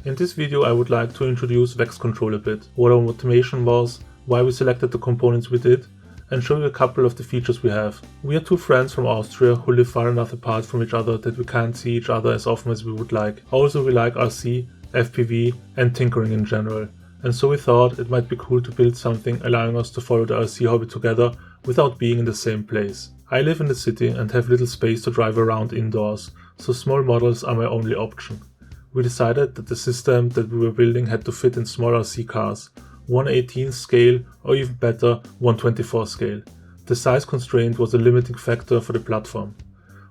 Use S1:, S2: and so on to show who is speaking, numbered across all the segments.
S1: In this video I would like to introduce v3xctrl a bit, what our motivation was, why we selected the components we did, and show you a couple of the features we have. We are two friends from Austria who live far enough apart from each other that we can't see each other as often as we would like. Also we like RC, FPV and tinkering in general, and so we thought it might be cool to build something allowing us to follow the RC hobby together without being in the same place. I live in the city and have little space to drive around indoors, so small models are my only option. We decided that the system that we were building had to fit in small RC cars, 1/18 scale or even better 1/24 scale. The size constraint was a limiting factor for the platform.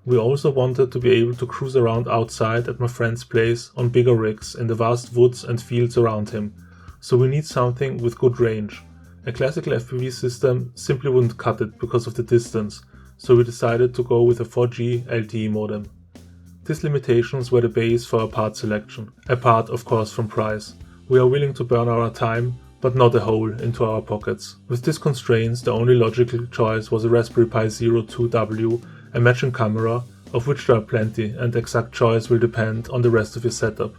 S1: We also wanted to be able to cruise around outside at my friend's place on bigger rigs in the vast woods and fields around him, so we need something with good range. A classical FPV system simply wouldn't cut it because of the distance, so we decided to go with a 4G LTE modem. These limitations were the base for our part selection, apart of course from price. We are willing to burn our time, but not a hole into our pockets. With these constraints, the only logical choice was a Raspberry Pi Zero 2W, a matching camera, of which there are plenty, and the exact choice will depend on the rest of your setup.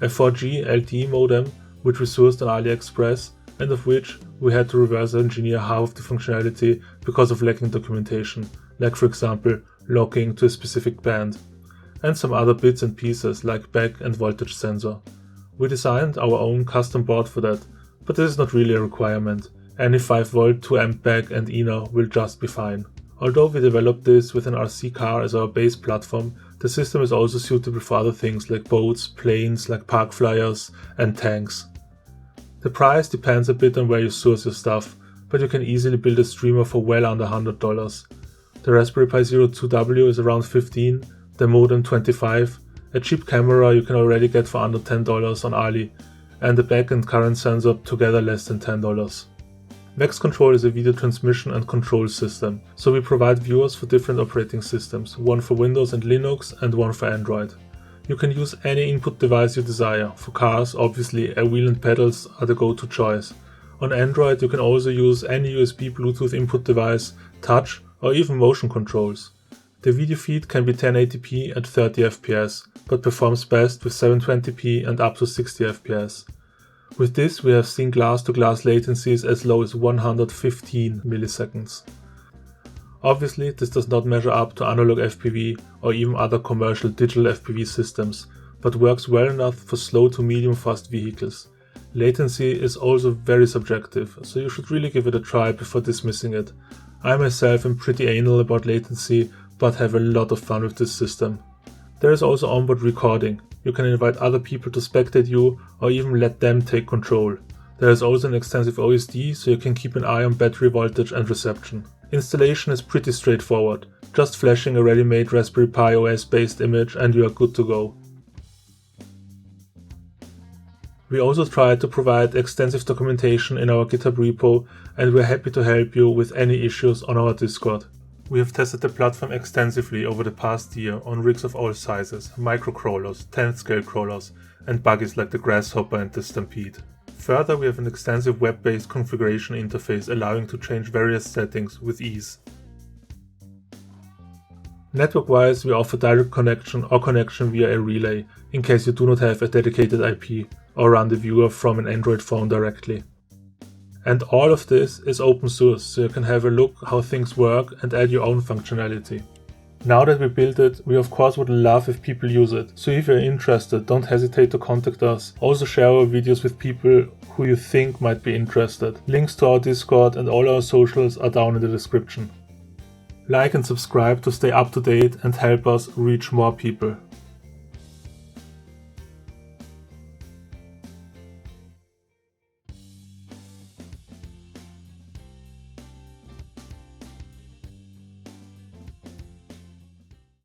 S1: A 4G LTE modem, which we sourced on AliExpress, and of which we had to reverse engineer half of the functionality because of lacking documentation, like for example locking to a specific band, and some other bits and pieces like back and voltage sensor. We designed our own custom board for that, but this is not really a requirement. Any 5V 2A back and inner will just be fine. Although we developed this with an RC car as our base platform, the system is also suitable for other things like boats, planes like park flyers and tanks. The price depends a bit on where you source your stuff, but you can easily build a streamer for well under $100. The Raspberry Pi Zero 2W is around $15, the modem $25, a cheap camera you can already get for under $10 on Ali, and the back and current sensor together less than $10. v3xctrl is a video transmission and control system, so we provide viewers for different operating systems, one for Windows and Linux and one for Android. You can use any input device you desire. For cars, obviously a wheel and pedals are the go-to choice. On Android you can also use any USB Bluetooth input device, touch or even motion controls. The video feed can be 1080p at 30 fps, but performs best with 720p and up to 60 fps. With this we have seen glass-to-glass latencies as low as 115 milliseconds. Obviously this does not measure up to analog FPV or even other commercial digital FPV systems, but works well enough for slow to medium fast vehicles. Latency is also very subjective, so you should really give it a try before dismissing it. I myself am pretty anal about latency, but have a lot of fun with this system. There is also onboard recording. You can invite other people to spectate you or even let them take control. There is also an extensive OSD, so you can keep an eye on battery voltage and reception. Installation is pretty straightforward, just flashing a ready-made Raspberry Pi OS based image and you are good to go. We also tried to provide extensive documentation in our GitHub repo, and we're happy to help you with any issues on our Discord. We have tested the platform extensively over the past year on rigs of all sizes, microcrawlers, 10th scale crawlers, and buggies like the Grasshopper and the Stampede. Further, we have an extensive web-based configuration interface allowing to change various settings with ease. Network-wise, we offer direct connection or connection via a relay, in case you do not have a dedicated IP, or run the viewer from an Android phone directly. And all of this is open source, so you can have a look how things work and add your own functionality. Now that we built it, we of course would love if people use it, so if you're interested, don't hesitate to contact us. Also share our videos with people who you think might be interested. Links to our Discord and all our socials are down in the description. Like and subscribe to stay up to date and help us reach more people.